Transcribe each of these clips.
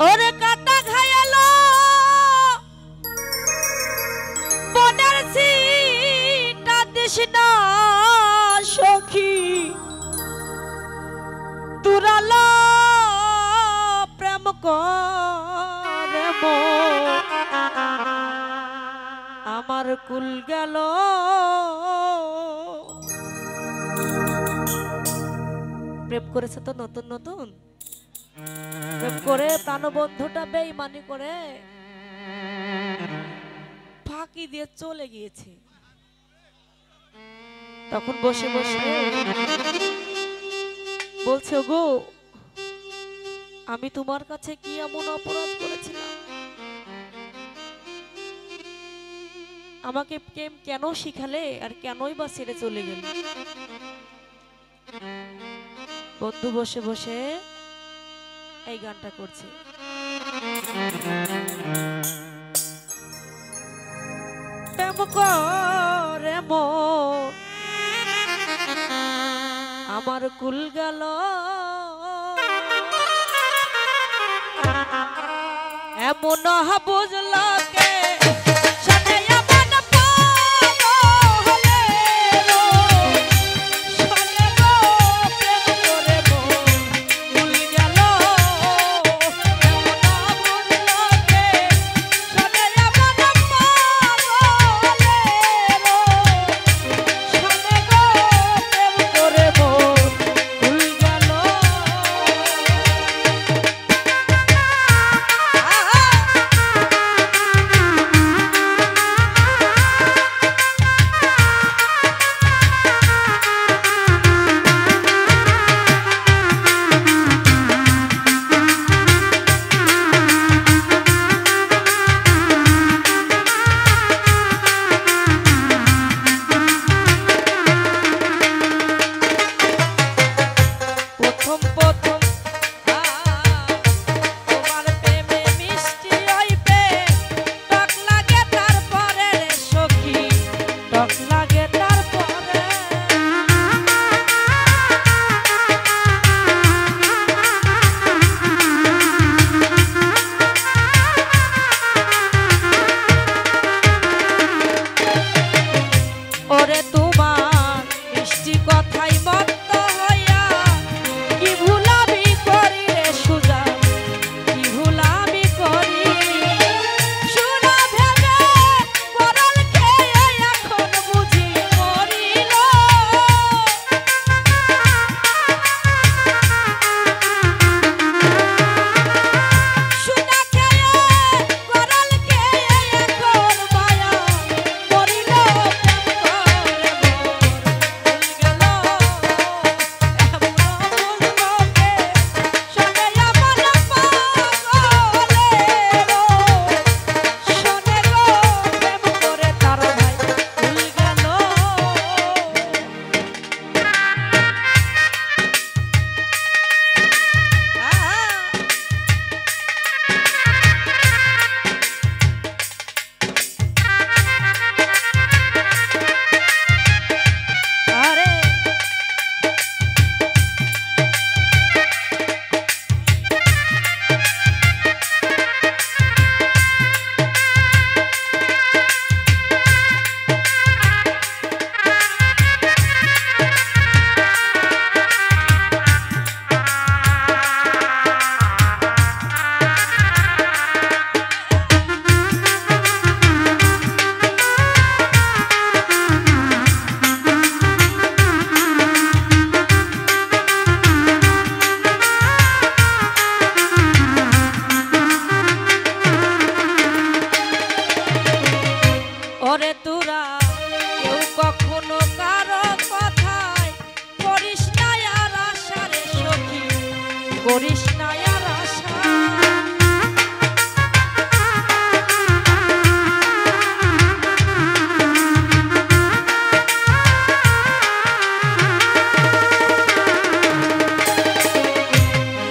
ওরে কাটা ঘায়ালো বনের সিটা দিস না সখী তুরালো প্রেম করে আমার কুল গেল প্রেম করেছে তো নতুন নতুন প্রেম করে প্রাণবন্ধুটা বেঈমানি করে ফাঁকি দিয়ে চলে গিয়েছে। তখন বসে বসে বলছে গো আমি তোমার কাছে কি এমন অপরাধ করেছিলাম, আমাকে প্রেম কেন শিখালে আর কেনই বা ছেড়ে চলে গেল। বন্ধু বসে বসে এই গানটা করছে। প্রেম করে মন আমার কুল গেল এমন বুঝলো কে করিস না আর আশা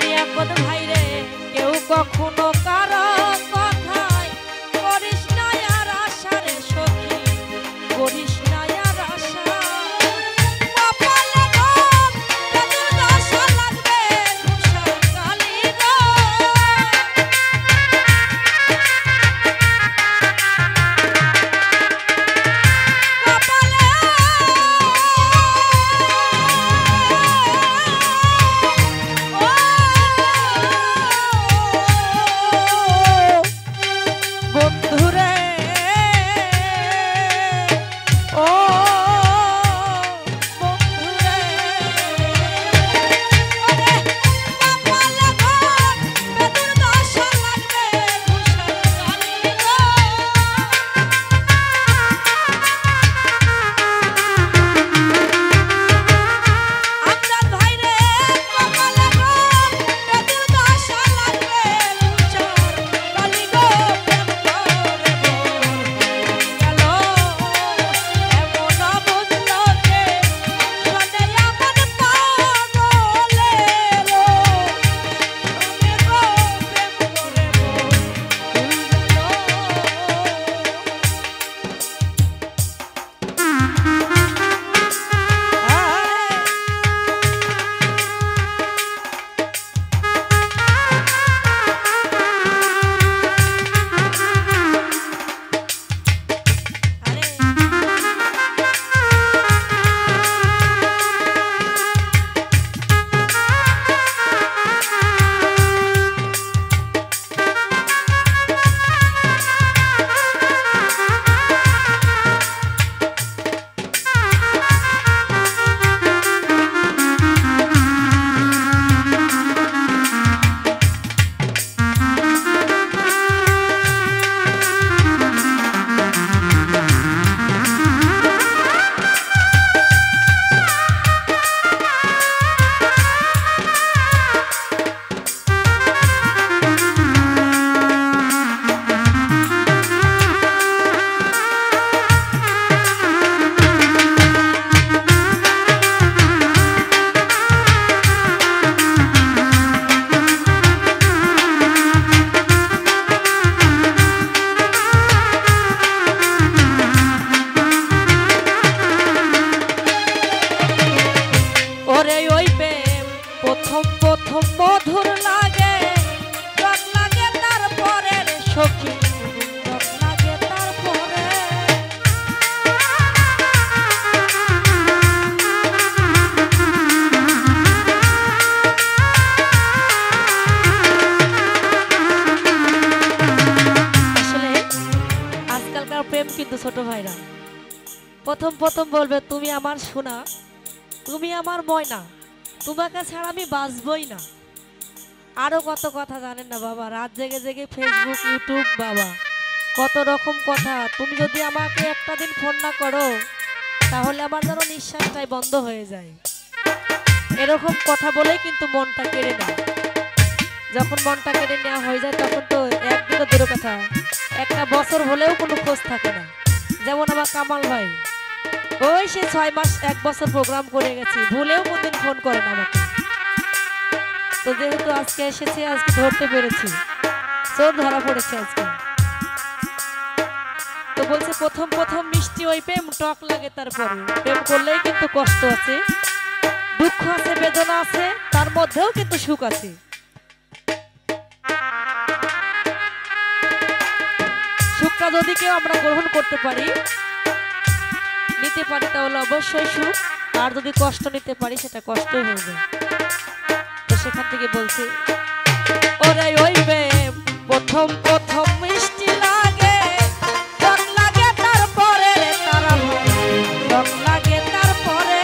নিয়াকত ভাই রে কেউ কখনো কারো কথায় করিস না আর আশা রে সখী করিস না আর আশা কপালে ঘর তোর দশা লাগবে ওই প্রেম প্রথম প্রথম মধুর লাগে, রং লাগে তারপরে রে সখী, রং লাগে তারপরে। আসলে আজকালকার প্রেম কিন্তু ছোট ভাইরা প্রথম প্রথম বলবে তুমি আমার সোনা, তুমি আমার ময়না, তোমাকে ছাড়া আমি বাঁচবই না। আরো কত কথা জানেন না বাবা, রাত জেগে জেগে ফেসবুক ইউটিউব বাবা কত রকম কথা। তুমি যদি আমাকে একটা দিন ফোন না করো তাহলে আমার যেন নিঃশ্বাসটাই বন্ধ হয়ে যায়। এরকম কথা বলেই কিন্তু মনটা কেড়ে নেয়। যখন মনটা কেড়ে নেওয়া হয়ে যায় তখন তো একদিনও দূরের কথা, একটা বছর হলেও কোনো খোঁজ থাকে না। যেমন আমার কামাল ভাই, ওই সে 6 মাস 1 বছর প্রোগ্রাম করে গেছি, ভুলেও কোনদিন ফোন করে না আমাকে। তো যেহেতু আজকে এসেছে, আজকে ধরতে পেরেছি, চোর ধরা পড়েছে আজকে। তো বলছে প্রথম প্রথম মিষ্টি ওই প্রেম, টক লাগে তারপরে। প্রেম করলেই কিন্তু কষ্ট আছে, দুঃখ আছে, বেদনা আছে, তার মধ্যেও কিন্তু সুখ আছে। সুখটা যদি কেউ আমরা গ্রহণ করতে পারি, নিতে পারি, তাহলে অবশ্যই সুখ। আর যদি কষ্ট নিতে পারি সেটা কষ্টই হয়ে যায়। তো সেখান থেকে বলছি ওরে ওই প্রেম প্রথম প্রথম মিষ্টি লাগে, রং লাগে তারপরে রে তারা, রং লাগে তারপরে।